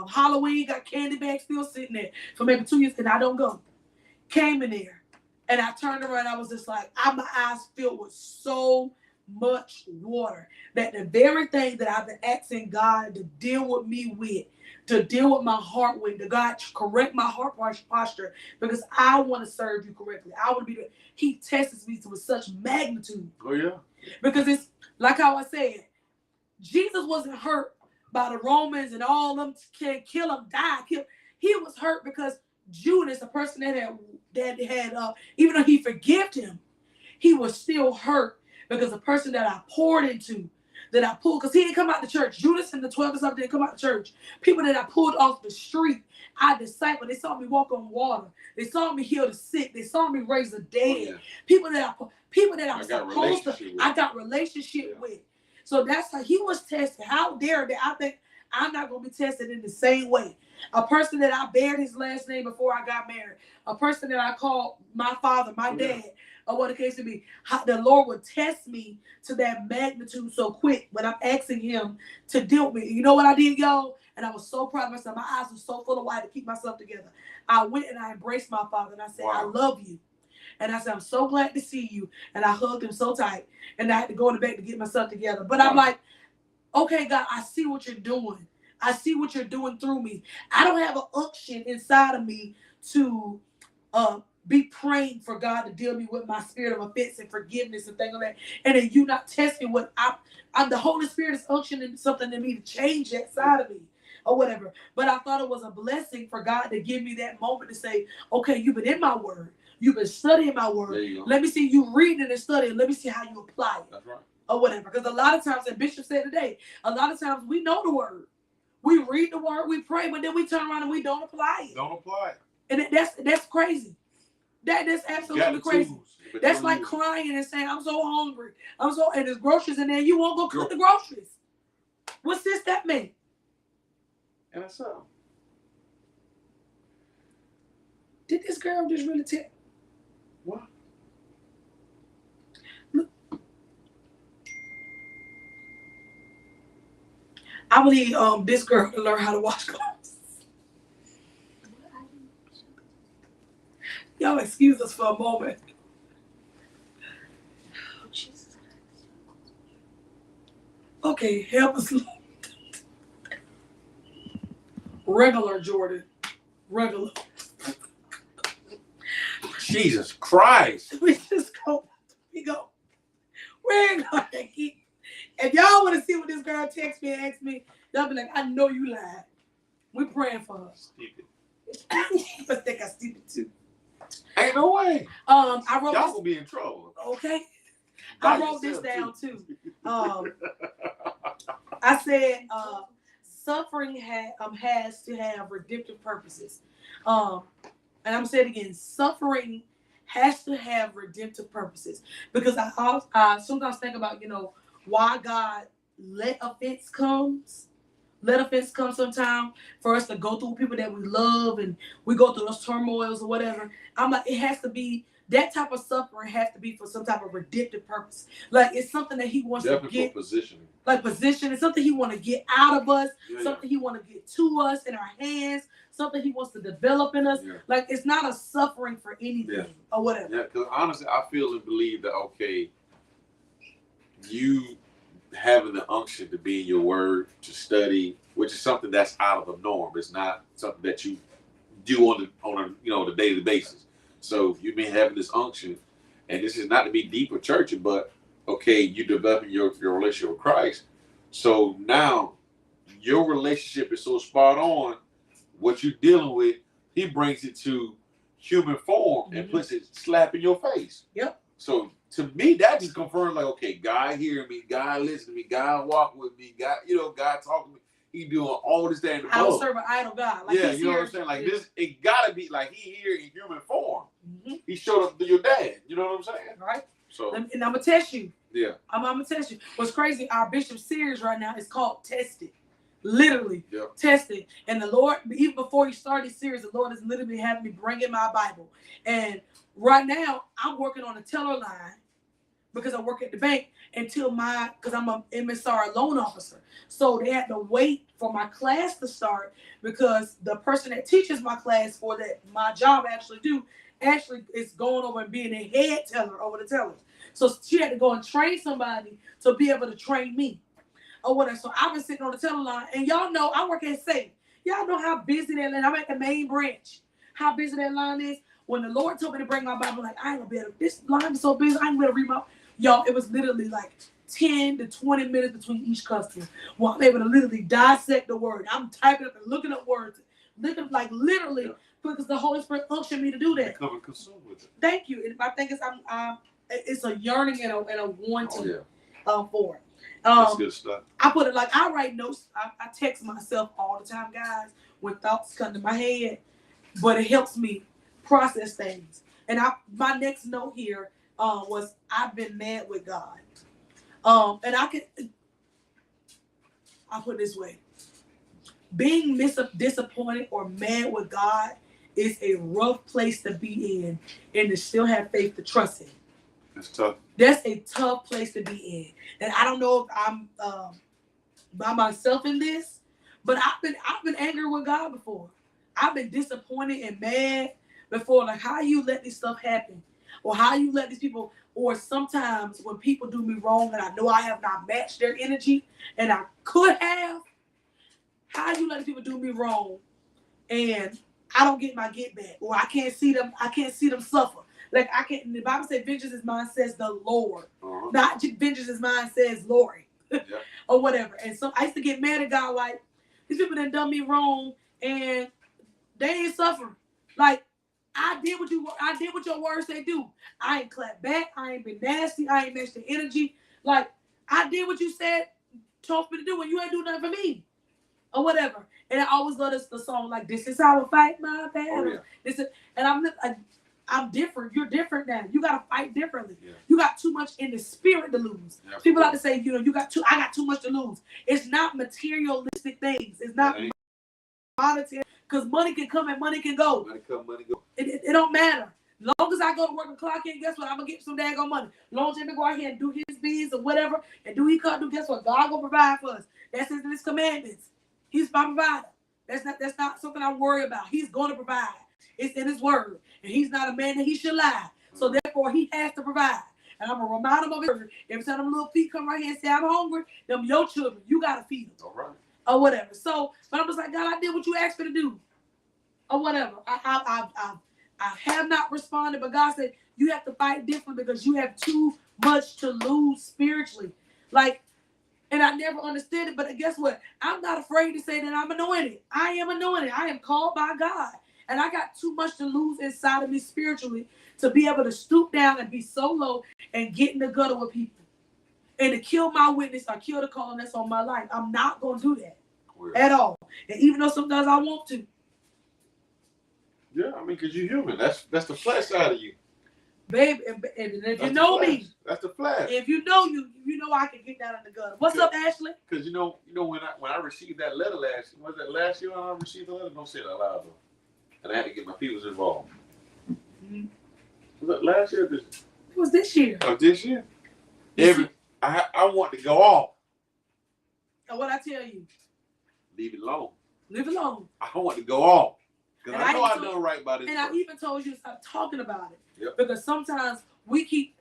Halloween. Got candy bags still sitting there for maybe 2 years, and I don't go. Came in there, and I turned around. I was just like, my eyes filled with so much water that the very thing that I've been asking God to deal with me with, to deal with my heart with, to God correct my heart posture, because I want to serve you correctly. I want to be he tests me with such magnitude. Oh yeah. Because it's like how I said, Jesus wasn't hurt by the Romans and all them can kill him, die, kill. He was hurt because Judas, a person that had even though he forgave him, he was still hurt because the person that I poured into, that I pulled, because he didn't come out the church. Judas and the 12 disciples didn't come out the church. People that I pulled off the street, I discipled. They saw me walk on water. They saw me heal the sick. They saw me raise the dead. Oh, yeah. People that I'm supposed to, I got relationship with. So that's how he was tested. How dare that? I think I'm not going to be tested in the same way. A person that I bared his last name before I got married, a person that I called my father, my dad, or what the case may be, the Lord would test me to that magnitude so quick when I'm asking him to deal with me. You know what I did, y'all? And I was so proud of myself. My eyes were so full of white to keep myself together. I went and I embraced my father and I said, I love you. And I said, I'm so glad to see you. And I hugged him so tight. And I had to go in the back to get myself together. But I'm like, okay, God, I see what you're doing. I see what you're doing through me. I don't have an unction inside of me to be praying for God to deal me with my spirit of offense and forgiveness and things like that. And then you not testing what I'm the Holy Spirit is unctioning something in me to change that side of me or whatever. But I thought it was a blessing for God to give me that moment to say, okay, you've been in my word. You've been studying my word. Let me see you reading and studying. Let me see how you apply it. That's right. Or whatever. Because a lot of times, and Bishop said today, a lot of times we know the word. We read the word, we pray, but then we turn around and we don't apply it. Don't apply it. And that's crazy. That's absolutely crazy. That's like crying and saying, I'm so hungry. And there's groceries in there. You won't go cook the groceries. What's this that mean? And that's all. Did this girl just really tell? What? Look. I will need this girl to learn how to wash clothes. Y'all excuse us for a moment. Oh, Jesus. Okay, help us. Regular Jordan. Regular. Jesus Christ. We just go. We go. We're going to keep. If y'all want to see what this girl texts me and asks me, y'all be like, I know you lied. We're praying for her. Stupid. I think I stupid too. Ain't no way. I wrote y'all gonna be in trouble. Okay. I wrote this down too. I said suffering has to have redemptive purposes. And I'm saying it again, suffering has to have redemptive purposes. Because I sometimes think about, why God let offense come sometime for us to go through people that we love and we go through those turmoils or whatever. I'm like, it has to be, that type of suffering has to be for some type of redemptive purpose. Like it's something that he wants to get. Positioning. Like position. It's something he want to get out of us. Yeah, something he want to get to us in our hands. Something he wants to develop in us. Yeah. Like it's not a suffering for anything or whatever. Yeah, because honestly, I feel and believe that, okay, you having the unction to be in your word, to study, which is something that's out of the norm. It's not something that you do on a daily basis. So you've been having this unction, and this is not to be deep or churchy, but okay, you developing your relationship with Christ. So now your relationship is so spot on. What you're dealing with, he brings it to human form and puts it slap in your face. Yep. So to me, that just confirms like, okay, God hear me, God listen to me, God walk with me, God talk to me. He doing all this, that, and the I don't serve an idol God. Like you know what I'm saying? Like this, it gotta be like he here in human form. Mm-hmm. He showed up to your dad. You know what I'm saying? Right. So and I'm gonna test you. Yeah. I'm gonna test you. What's crazy? Our Bishop series right now is called Tested. Literally tested. And the Lord, even before he started his series, the Lord has literally had me bring in my Bible. And right now, I'm working on a teller line because I work at the bank because I'm an MSR loan officer. So they had to wait for my class to start because the person that teaches my class for that my job actually is going over and being a head teller over the tellers. So she had to go and train somebody to be able to train me. Or whatever. So I've been sitting on the teller line, and y'all know I work at Safe. Y'all know how busy that line. I'm at the main branch. How busy that line is. When the Lord told me to bring my Bible, I'm like, I ain't gonna be able to. This line is so busy. I ain't gonna be able to read my. Y'all, it was literally like 10 to 20 minutes between each customer. Well, I'm able to literally dissect the word. I'm typing up and looking up words, literally because the Holy Spirit unctioned me to do that. Becoming consumed with it. Thank you. And I think it's a yearning and a wanting for it. That's good stuff. I put it like I write notes. I text myself all the time, guys, when thoughts come to my head, but it helps me process things. And my next note here was I've been mad with God. And I'll put it this way. being disappointed or mad with God is a rough place to be in, and to still have faith to trust Him. That's tough. That's a tough place to be in, and I don't know if I'm by myself in this, but I've been angry with God before. I've been disappointed and mad before, like how you let this stuff happen, or how you let these people, or sometimes when people do me wrong and I know I have not matched their energy and I could have, how you let people do me wrong and I don't get my get back, or I can't see them suffer. Like I can't. The Bible says, "Vengeance is mine," says the Lord. Not vengeance is mine, says Lori, or whatever. And so I used to get mad at God, like these people done me wrong, and they ain't suffering. Like I did what your words say do. I ain't clapped back. I ain't been nasty. I ain't matched the energy. Like I did what you said, told me to do, and you ain't do nothing for me, or whatever. And I always love the song like, "This is how I fight my battle." This is, and I'm different. You're different now. You gotta fight differently. Yeah. You got too much in the spirit to lose. Yeah, people like to say, I got too much to lose. It's not materialistic things. It's not monetary, because money can come and money can go. Money come, money go. It don't matter. As long as I go to work and clock in, guess what? I'm gonna get some daggone money. As long as Jimmy go out here and do his bees or whatever, and do he cut do, guess what? God gonna provide for us. That's his commandments. He's my provider. That's not something I worry about. He's gonna provide. It's in his word. And he's not a man that he should lie. So therefore, he has to provide. And I'm going to remind him of it. Every time them little feet come right here and say, I'm hungry, them your children, you got to feed them. All right. Or whatever. So, but I'm just like, God, I did what you asked me to do. Or whatever. I have not responded, but God said, you have to fight differently because you have too much to lose spiritually. Like, and I never understood it, but guess what? I'm not afraid to say that I'm anointed. I am anointed. I am called by God. And I got too much to lose inside of me spiritually to be able to stoop down and be so low and get in the gutter with people. And to kill my witness or kill the calling that's on my life. I'm not going to do that at all. And even though sometimes I want to. Yeah, I mean, because you're human. That's the flesh side of you. Babe, and if you know me. That's the flesh. If you know I can get down in the gutter. What's up, Ashley? Because you know when I received that letter last year when I received the letter? Don't say it out loud though. And I had to get my peoples involved. Mm-hmm. Was that last year or this year? It was this year. Oh, this year? I want to go off. And what I tell you? Leave it alone. Leave it alone. I want to go off. Because I know I've done right by this. And person. I even told you to stop talking about it. Yep. Because sometimes let me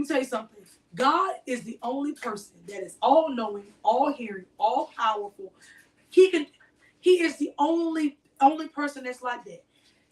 tell you something. God is the only person that is all knowing, all hearing, all powerful. He is the only person that's like that.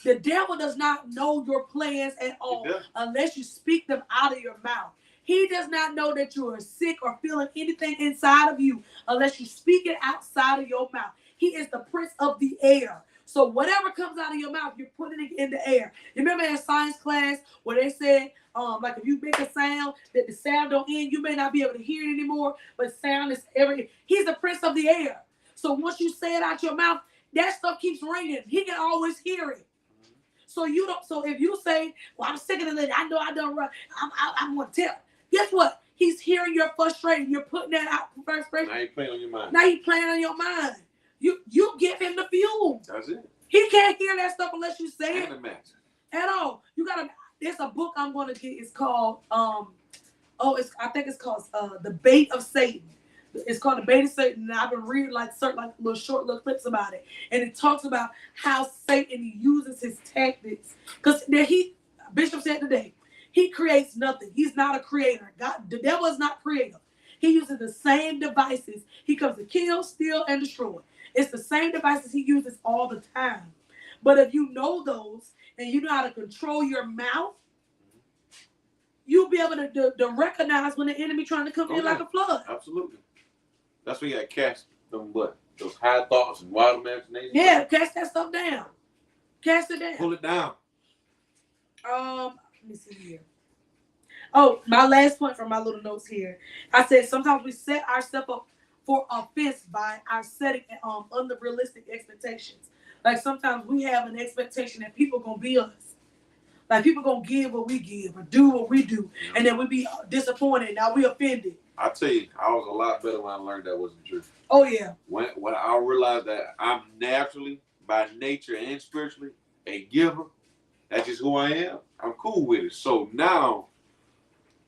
The devil does not know your plans at all unless you speak them out of your mouth. He does not know that you are sick or feeling anything inside of you unless you speak it outside of your mouth. He is the prince of the air. So whatever comes out of your mouth, you're putting it in the air. You remember in science class where they said, like if you make a sound that the sound don't end, you may not be able to hear it anymore, but sound is he's the prince of the air. So once you say it out your mouth, that stuff keeps ringing. He can always hear it. So if you say, well, I'm sick of it, I know I done right, I'm gonna tell. Guess what? He's hearing your frustration. You're putting that out frustration. Now he's playing on your mind. Now he's playing on your mind. You give him the fuel. That's it. He can't hear that stuff unless you say it. Imagine. At all. There's a book I'm gonna get. It's called I think it's called The Bait of Satan. It's called The Bait of Satan, and I've been reading certain short little clips about it. And it talks about how Satan uses his tactics. Because Bishop said today, he creates nothing. He's not a creator. The devil is not creative. He uses the same devices. He comes to kill, steal, and destroy. It's the same devices he uses all the time. But if you know those and you know how to control your mouth, you'll be able to recognize when the enemy trying to come in like a flood. Absolutely. That's where you got to cast those high thoughts and wild imaginations. Yeah, cast that stuff down. Cast it down. Pull it down. Let me see here. Oh, my last point from my little notes here. I said sometimes we set ourselves up for offense by our setting unrealistic expectations. Like sometimes we have an expectation that people gonna be us. Like people gonna give what we give or do what we do, and then we be disappointed. Now we offended. I tell you, I was a lot better when I learned that wasn't true. Oh yeah. When I realized that I'm naturally, by nature and spiritually, a giver. That's just who I am. I'm cool with it. So now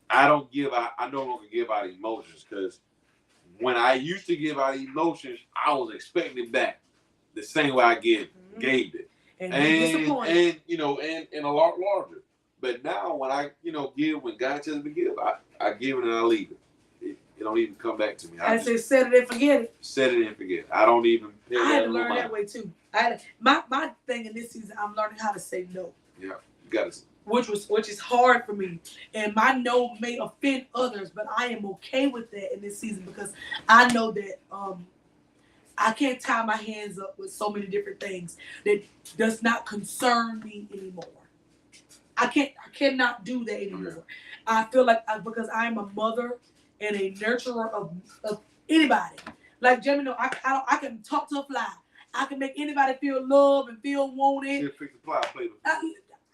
I don't give out. I no longer give out emotions, because when I used to give out emotions, I was expecting it back the same way I gave it, and you know, and a lot larger. But now when I give, when God tells me to give, I give it and I leave it. It don't even come back to me. I say set it and forget it. Set it and forget it. I don't even. I had to learn that way too. My thing in this season, I'm learning how to say no. Yeah, you got to. Which is hard for me, and my no may offend others, but I am okay with that in this season, because I know that I can't tie my hands up with so many different things that does not concern me anymore. I cannot do that anymore. Okay. I feel like because I am a mother and a nurturer of anybody. Like Jimmy, I can talk to a fly. I can make anybody feel loved and feel wanted.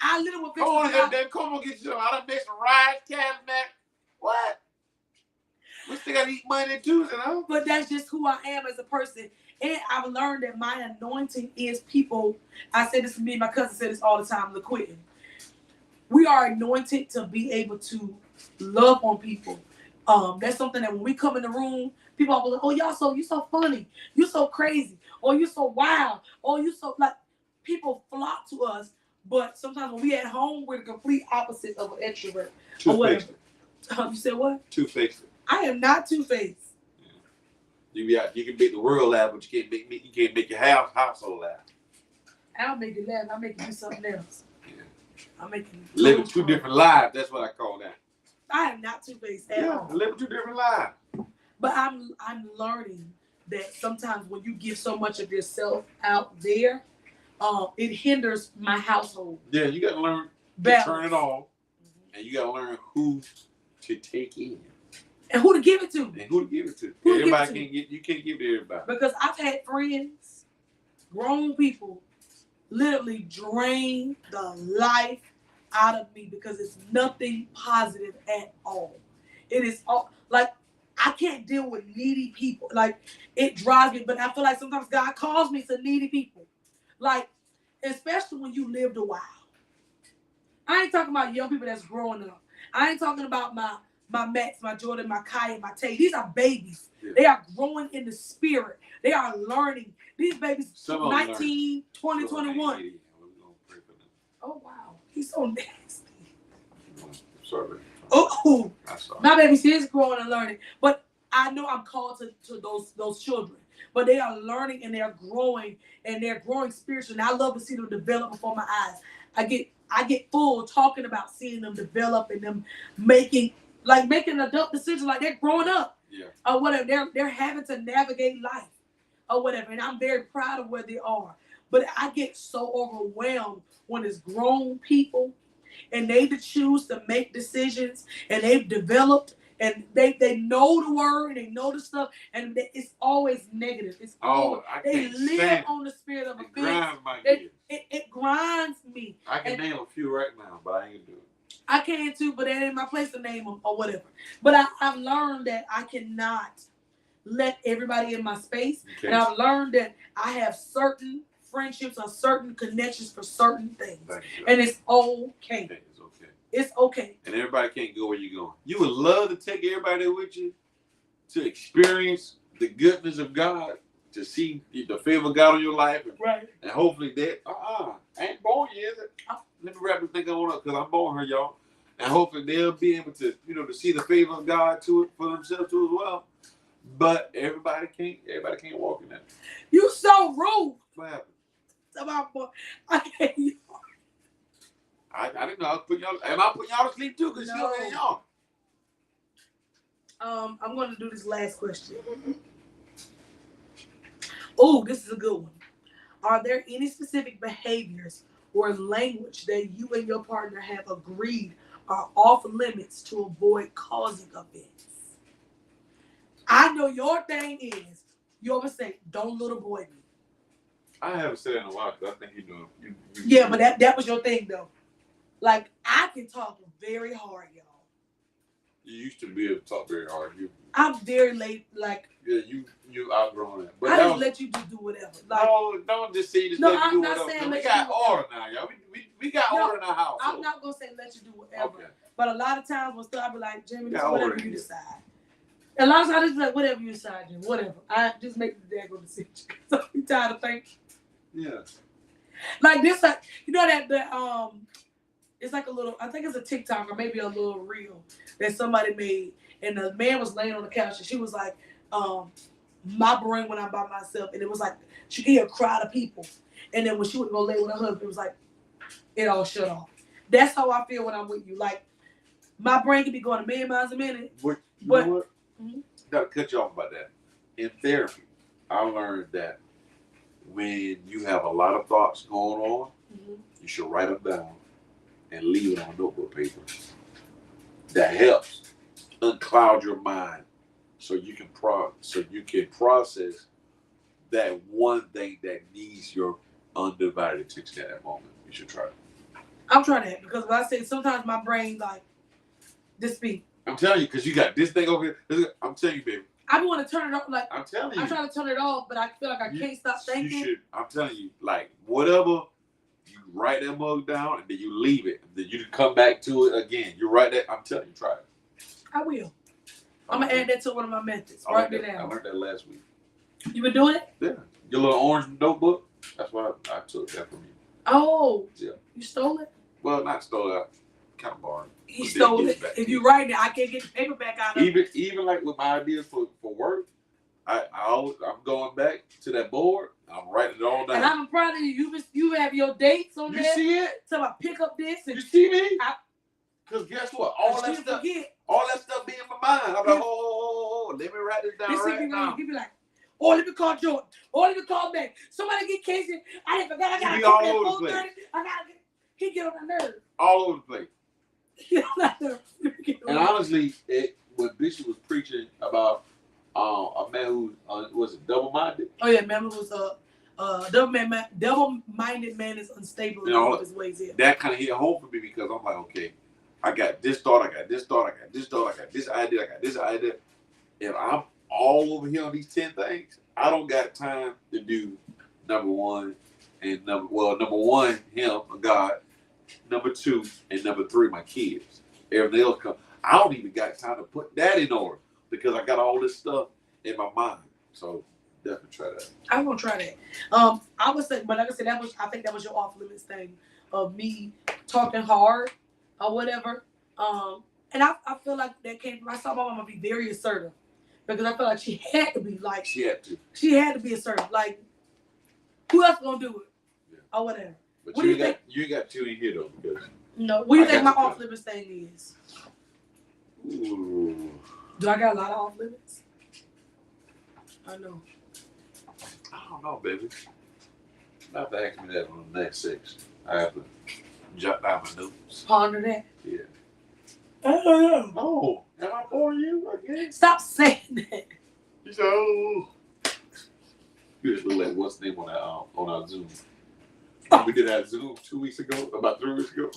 I literally will fix the fly. Then come on, get you. I done made some rides, Cadillac. What? We still gotta eat money too, you know. But that's just who I am as a person. And I've learned that my anointing is people. I say this to me, my cousin said this all the time, LaQuitten. We are anointed to be able to love on people. That's something that when we come in the room, people are like, oh, you so funny, you so crazy, or you so wild, or you so like, people flock to us. But sometimes when we at home, we're the complete opposite of an extrovert. Two-faced. You said what? Two-faced. I am not two-faced. Yeah. You can make the world laugh, but you can't make your household laugh. I'll make you laugh. I'll make you do something else. Yeah. I'm making living two different lives. That's what I call that. I am not two-faced at all. Living two different lives. But I'm learning that sometimes when you give so much of yourself out there, it hinders my household. Yeah, you got to learn to turn it off, and you got to learn who to take in, and who to give it to, and who to give it to. You can't give it to everybody. Because I've had friends, grown people, literally drain the life out of me because it's nothing positive at all. It is all like I can't deal with needy people. Like it drives me, but I feel like sometimes God calls me to needy people. Like, especially when you lived a while. I ain't talking about young people that's growing up. I ain't talking about my Max, my Jordan, my Kai, and my Tay. These are babies. Yeah. They are growing in the spirit. They are learning. These babies, 19, 20, 21. Oh, wow. He's so nasty. Sorry. Oh, my baby's is growing and learning. But I know I'm called to those children. But they are learning and they're growing spiritually. And I love to see them develop before my eyes. I get full talking about seeing them develop and them making adult decisions, like they're growing up. Yeah. Or whatever. They're having to navigate life or whatever. And I'm very proud of where they are. But I get so overwhelmed when it's grown people and they choose to make decisions and they've developed and they know the word, they know the stuff, and it's always negative. It's they live on the spirit of offense. It grinds me. I can name a few right now, but I ain't gonna do it. I can too, but it ain't my place to name them or whatever. But I've learned that I cannot let everybody in my space, and I've learned that I have certain friendships or certain connections for certain things, and it's okay. It's okay. And everybody can't go where you're going. You would love to take everybody with you to experience the goodness of God, to see the favor of God on your life. And hopefully that, I ain't born yet, is it? Let me wrap this thing on up because I'm born here, y'all. And hopefully they'll be able to, to see the favor of God to it for themselves too as well. But everybody can't walk in that. You so rude. What happened? I can't. I didn't know I was putting y'all. Am I putting y'all to sleep too? Because no. Still ain't y'all. I'm going to do this last question. Oh, this is a good one. Are there any specific behaviors or language that you and your partner have agreed are off limits to avoid causing offense? I know your thing is you always say, "Don't little boy me." I haven't said it in a while because I think you're doing. Yeah, but that was your thing though. Like I can talk very hard, y'all. You used to be able to talk very hard. I'm very late. Like you outgrown that. But I just let you just do whatever. Like, no, don't just say just let you do whatever. We got order now, y'all. We got order in our house. I'm not gonna say let you do whatever. Okay. But a lot of times when stuff, I be like, Jimmy, just whatever you decide. A lot of times I just like whatever you decide, Jimmy. Whatever. I just make the daggone decision. So I'm tired of thinking. Yeah. Like this, like you know that it's like a little. I think it's a TikTok or maybe a little reel that somebody made, and the man was laying on the couch, and she was like, "My brain when I'm by myself," and it was like she could hear a crowd of people, and then when she would go lay with her husband, it was like it all shut off. That's how I feel when I'm with you. Like my brain can be going a million miles a minute. But you know what? Mm-hmm. Gotta cut you off about that. In therapy, I learned that when you have a lot of thoughts going on, mm-hmm. you should write them down and leave it on notebook paper. That helps uncloud your mind so you can process that one thing that needs your undivided attention at that moment. You should try it. I'm trying that because when I say sometimes my brain like this speak. I'm telling you, because you got this thing over here. I'm telling you, baby. I want to turn it off. Like I'm telling you, I'm trying to turn it off, but I feel like I can't stop thinking. You should. I'm telling you, like whatever. You write that mug down and then you leave it. Then you come back to it again. You write that. I'm telling you, try it. I will. I'm gonna add that to one of my methods. Write it down. I learned that last week. You been doing it? Yeah. Your little orange notebook. That's why I took that from you. Oh. Yeah. You stole it? Well, not stole it. Kind of borrowed. He stole it. If you write it, I can't get the paper back out of it. Even like with my ideas for work, I'm going back to that board. I'm writing it all down. And I'm proud of you. You have your dates on there. You see it? So I pick up this. And you see me? Because guess what? All that stuff be in my mind. I'm like, oh, let me write this down right now. You be like, oh, let me call Jordan. Oh, let me call back. Somebody get Casey. I forgot. I got to all over the place. He get on my nerves. All over the place. Get on my nerves. And honestly, when Bishop was preaching about a man who was double-minded. Oh yeah, man who was double-minded man is unstable in all of his ways. Yeah. That kind of hit home for me because I'm like, okay, I got this thought, I got this thought, I got this thought, I got this idea, I got this idea. If I'm all over here on these 10 things, I don't got time to do number one, him, God, number 2, and number 3, my kids. Everything else comes. I don't even got time to put that in order because I got all this stuff in my mind. So definitely try that. I'm gonna try that. I would say, but like I said, I think that was your off limits thing of me talking hard or whatever. And I feel like that came from I saw my mama be very assertive because I feel like she had to be like she had to be assertive. Like who else gonna do it? Yeah. Or whatever. But what do you think? You got 2 in here though because no. What do you think my off limits thing is? Ooh. Do I got a lot of off limits? I know. I don't know, baby. You have to ask me that on the next 6. I have to jot down my notes. Ponder that. Yeah. Oh, am I boring you again? Stop saying that. You said, oh. You just look like what's the name on our Zoom. We did that Zoom 2 weeks ago, about 3 weeks ago.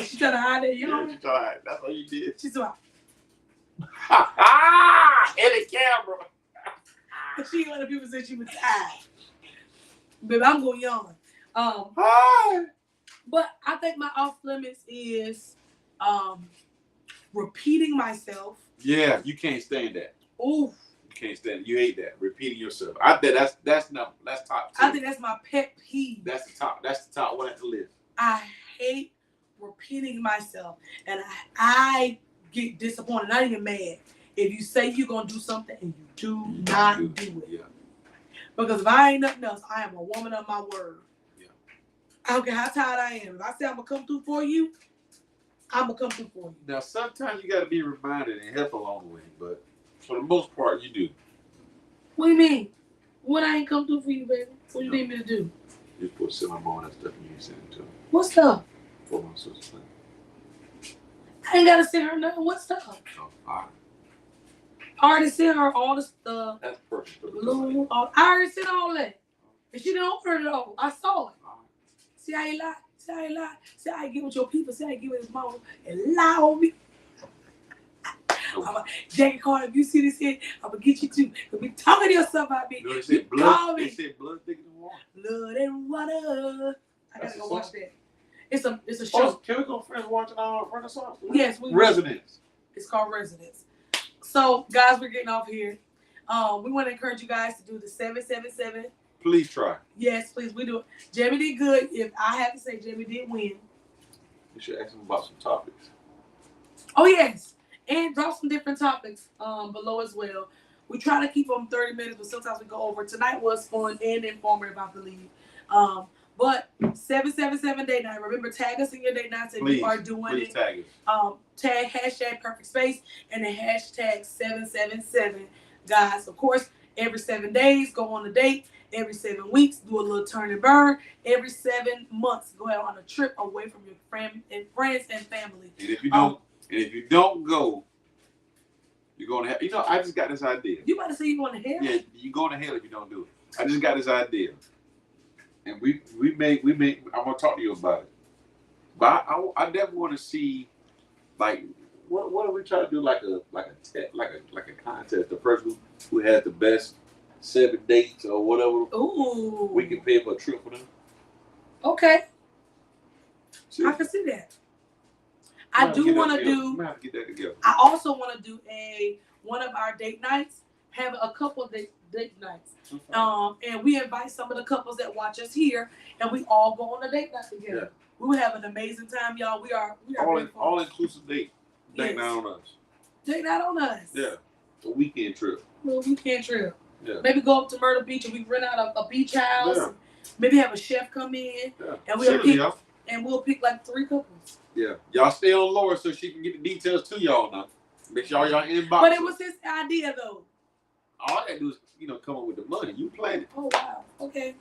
She tried to hide it, you know? Yeah, she tried to hide. That's what you did. She's like, in the camera. She let the people say she was tired. Baby, I'm going yawn. Hi. But I think my off limits is repeating myself. Yeah, you can't stand that. Ooh. You can't stand it. You hate that. Repeating yourself. I bet that's top 2. I think that's my pet peeve. That's the top one at the list. I hate repeating myself. And I get disappointed, not even mad. If you say you're gonna do something and you do not do it. Yeah. Because if I ain't nothing else, I am a woman of my word. Yeah. I don't care how tired I am. If I say I'm gonna come through for you, I'm gonna come through for you. Now sometimes you gotta be reminded and help along the way, but for the most part you do. What do you mean? What I ain't come through for you, baby? What do you need me to do? You put some on that stuff you ain't sending to her. What stuff? For my sister. I ain't gotta send her nothing. What stuff? Oh, all right. I already sent her all the stuff. That's perfect. I already sent all that. And she didn't open it all. I saw it. See how you lie? See how you lie? See how you get with your people? See how you get with his mama and lie on me? Jackie Carter, if you see this here, I'm gonna get you too. You'll be talking to yourself about me. You know, they said blood. They said blood thicker than water. Blood and water. I gotta go watch that. It's a show. Can we go friends watching our Renaissance? Yes, we Residence. It's called Residence. So, guys, we're getting off here. We want to encourage you guys to do the 777. Please try. Yes, please. We do it. Jamie did good. If I have to say, Jamie did win. You should ask him about some topics. Oh, yes. And drop some different topics below as well. We try to keep them 30 minutes, but sometimes we go over. Tonight was fun and informative, I believe. But 777 date night. Remember, tag us in your date nights if you are doing it. Tag us. Tag hashtag perfect space and the hashtag 777. Guys, of course, every 7 days, go on a date. Every 7 weeks, do a little turn and burn. Every 7 months, go out on a trip away from your friends and family. And if you don't go, you're going to have. You know, I just got this idea. You about to say you're going to hell? Yeah, you're going to hell if you don't do it. I just got this idea, and we make. I'm gonna talk to you about it. But I definitely want to see, like, what are we trying to do? Like a contest. The person who has the best 7 dates or whatever. Ooh. We can pay for a trip for them. Okay. See? I can see that. I do want to do. We have to get that together. I also want to do one of our date nights. Have a couple of date nights. And we invite some of the couples that watch us here, and we all go on a date night together. Yeah. We will have an amazing time, y'all. We are all inclusive date. Date night on us. Date night on us. Yeah. A weekend trip. Well, weekend trip. Yeah. Maybe go up to Myrtle Beach and we rent out a beach house. Yeah. Maybe have a chef come in. Yeah. And we'll pick like 3 couples. Yeah. Y'all stay on Laura so she can get the details to y'all now. Make sure y'all inbox. But it was his idea though. All I gotta do is, come up with the money. You plan it. Oh wow. Okay.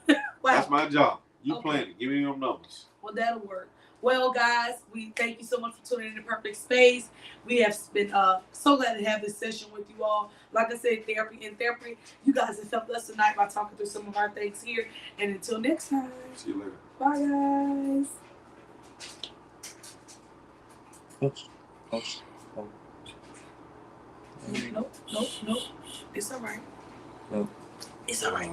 Wow. That's my job. You plan it. Give me them numbers. Well, that'll work. Well, guys, we thank you so much for tuning in to Perfect Space. We have been so glad to have this session with you all. Like I said, therapy, you guys have helped us tonight by talking through some of our things here. And until next time. See you later. Bye, guys. Nope. It's all right. Nope. It's all right.